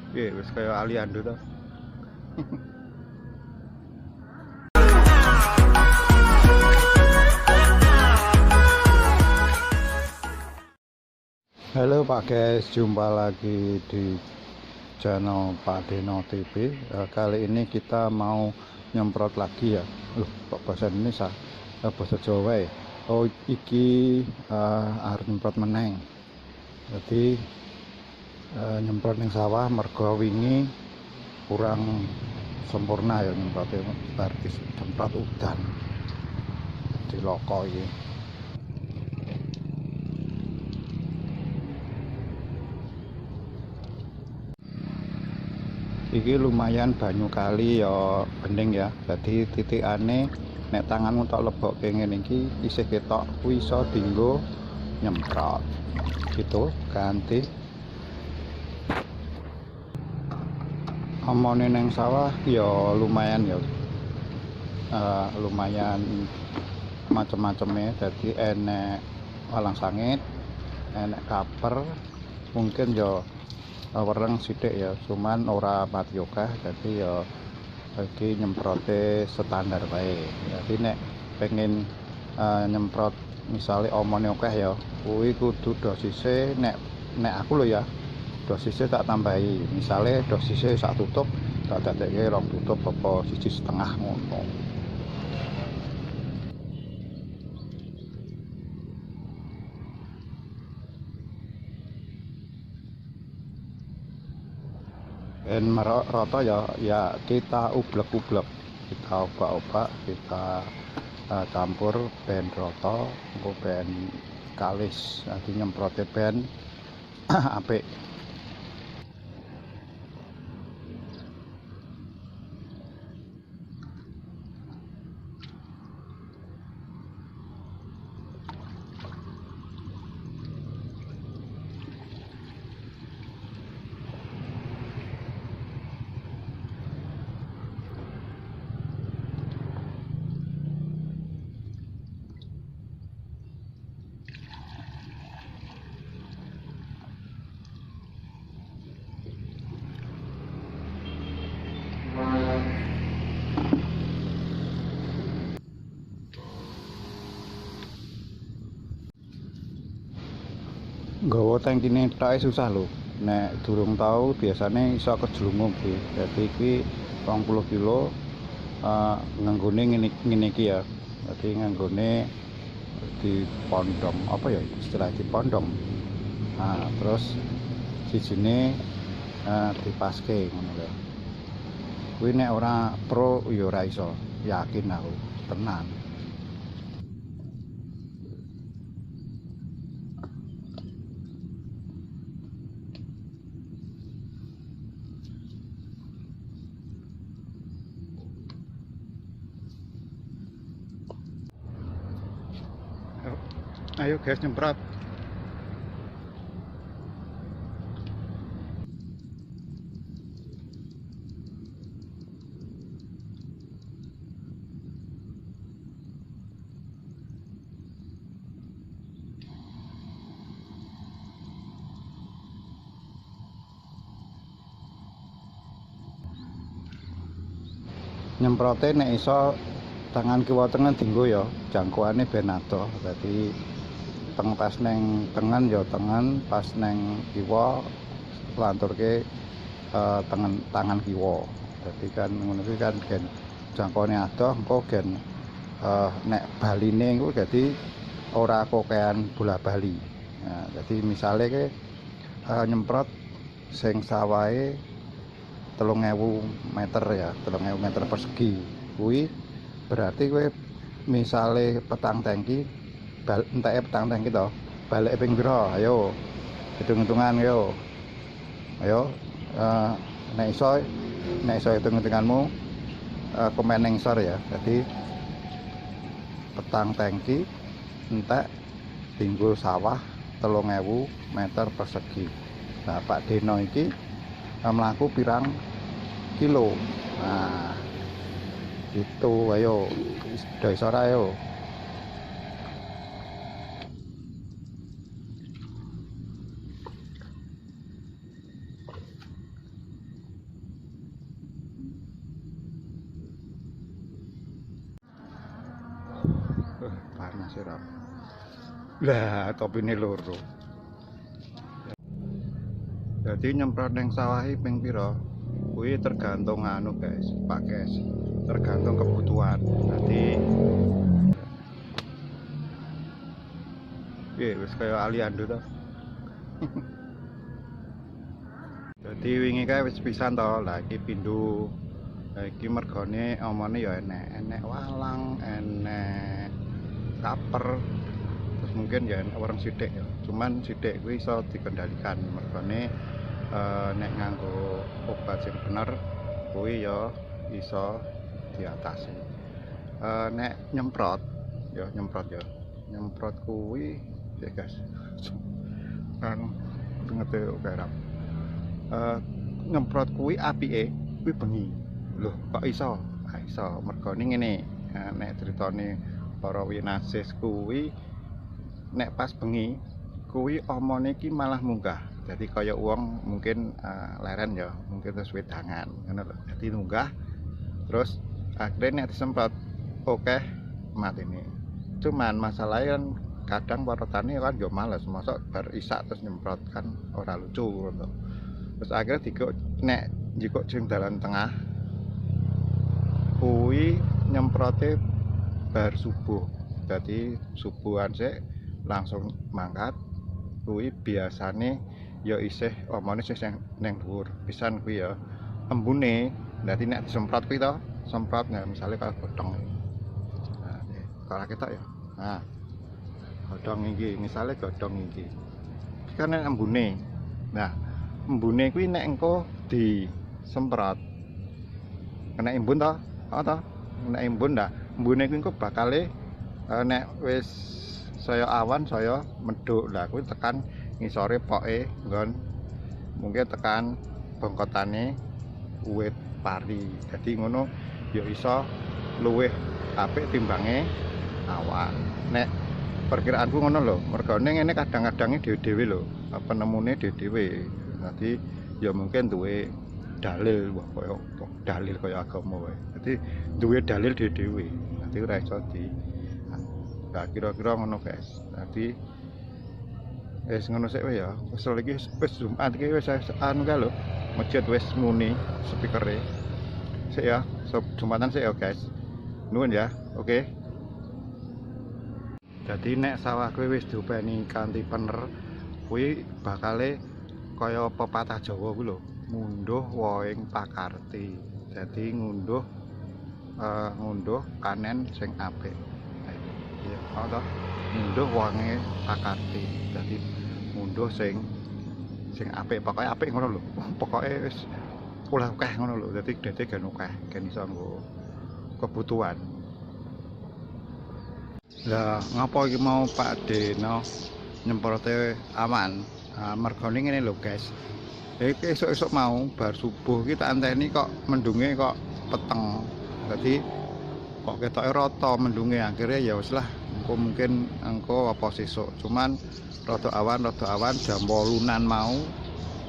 Wis kaya Aliando to. Halo Pak guys, jumpa lagi di channel Pak Deno TV. Kali ini kita mau nyemprot lagi ya. Loh, kok bahasa Indonesia? Bahasa Jawa ya. Oh, iki arep nyemprot meneng. Jadi nyemprot ning sawah mergo wingi kurang sempurna ya nyemprotnya, berarti semprot udan di loko iki. Iki lumayan banyu kali ya bening ya. Jadi titikane nek tanganmu tok lebokke ngene iki isih ketok kuwi iso dienggo nyemprot. Gitu ganti omone neng sawah ya lumayan ya. Lumayan macam-macamnya. Jadi enek walang sangit, enek kaper, mungkin ya wereng sithik ya, cuman ora pati akeh. Jadi ya iki nyemprote standar wae. Jadi nek pengen nyemprot misalnya omone akeh ya, kuwi kudu dosise nek aku lho ya, dosisnya tak tambahi. Misalnya dosisnya sak tutup, tak dadekke rong tutup apa 1,5 ngono. Dan rata ya kita ublek-ublek, kita obak-obak, kita campur ben rata, engko ben kalis. Nanti nyemprote ben apik. Nggawa tangkine tok susah lho. Nek durung tau biasane iso kejlungup iki. Dadi iki 20 kilo nganggone ngene iki ya. Dadi nganggone di pondong, apa ya istilah di pondong. Nah, terus sijine dipaske ngono lho. Kuwi nek ora pro ya ora iso. Yakin aku, tenan. Ayo guys nyemprot. Nyemprote nek iso tangan kiwa tengen dienggo ya, jangkauane ben adoh. Dadi pas neng tengen ya tengen, pas neng kiwa lanturke tangan kiwa. Dadi kan ngono kuwi kan gen jangkaune adoh, engko gen nek baline iku dadi ora kokean bola bali. Nah, dadi misale ke nyemprot sing sawahe 3.000 meter ya, 3.000 meter persegi. Kuwi berarti kowe misale petang tangki, enteke petang tangki to, balik ping pira? Ayo hitung-hitungan yo. Ayo nek iso hitung-hitunganmu komen ning sor ya. Jadi petang tangki entek tinggal sawah 3.000 meter persegi. Nah, Pak Deno iki mlaku pirang kilo. Nah, itu ayo do iso ora ayo. siram. Lah topine loro. Jadi nyemprot neng sawahi ping pira? Kuwi tergantung anu guys, Pak guys. Tergantung kebutuhan. Nanti wis kaya aliando to. Jadi wingi kae wis pisan to, lah iki pindho. Lah iki mergone omone ya enek walang, enek kaper. Terus mungkin ya orang sithik ya. Cuman sithik kuwi iso dikendalikan mergone nek nganggo obat sing bener kuwi ya iso diatasi. Nek nyemprot kuwi ya guys. Kan ngete garap. Nyemprot kuwi apike kuwi bengi. Loh, kok iso? Iso mergone ngene. Nek critane para winasis kuwi nek pas bengi kuwi omone iki malah munggah. Jadi kaya uang mungkin leren ya, mungkin terus wedangan ngono lho. Dadi munggah terus akhirnya nek disemprot oke matine. Cuman masalahnya kan kadang para tani kan yo males, mosok bar isak terus nyemprot kan ora lucu ngono. Terus akhirnya dikok nek jikok sing dalan tengah kuwi nyemprote bar subuh. Jadi subuhan sik langsung mangkat kuwi biasane ya isih omone sing neng dhuwur pisan kuwi ya embune. Dadi nek disemprot kuwi to semprot nah misale kaya godhong. Nah, kalau ketok ya. Nah, godhong iki misale godhong iki. Kan embune. Nah, embune kuwi nek engko disemprot kena embun to? Oh to. Nek embun dah, embune kuwi engko bakale nek wis saya awan saya medhuk lah kuwi tekan ngisore poke nggon mungkin tekan bongkotane wit pari. Jadi ngono ya iso luwih apik timbange awan. Nek perkiraanku ngono lho, mergone ngene kadang-kadang dhewe-dhewe lho, penemune dhewe-dhewe. Nanti ya mungkin duwe dalil kaya dalil kaya agama wae. Dadi duwe dalil dhewe-dhewe. Nanti ora iso di kira-kira ngono guys. Dadi wis ngono sik ya. Wis iki wis Jumat iki wis anu kae lho. Masjid wis muni speakere. Sik ya, Jumatan sik ya guys. Nuwun ya. Oke. Jadi nek sawah kuwi wis diopeni kanthi pener kuwi bakale kaya pepatah Jawa kuwi lho. Ngunduh wohing pakarti. Jadi ngunduh kanen sing apik. Iya, to. Ngunduh wonge pakarti. Jadi ngunduh sing apik, pokoke apik ngono lho. Pokoke wis oleh akeh ngono lho. Dadi dite gen akeh, gen iso nggo kebutuhan. Lah ngapa iki mau Pak Deno nyemprote aman? Mergone ngene lho guys. Iki esuk-esuk mau bar subuh ki tak anteni kok mendunge kok peteng. Dadi kok ketoke rata mendunge akhirnya ya wis lah engko mungkin engko apa sesuk. Cuman rada awan jam 8-an mau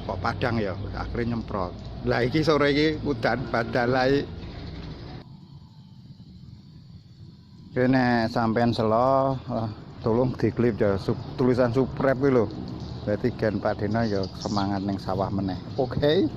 kok padang ya akhirnya nyemprot. Lah iki sore iki udan badalai. Kene sampean selo tolong diklip ya tulisan subscribe kuwi lho. Berarti gen Pak Deno ya semangat ning sawah meneh. Oke.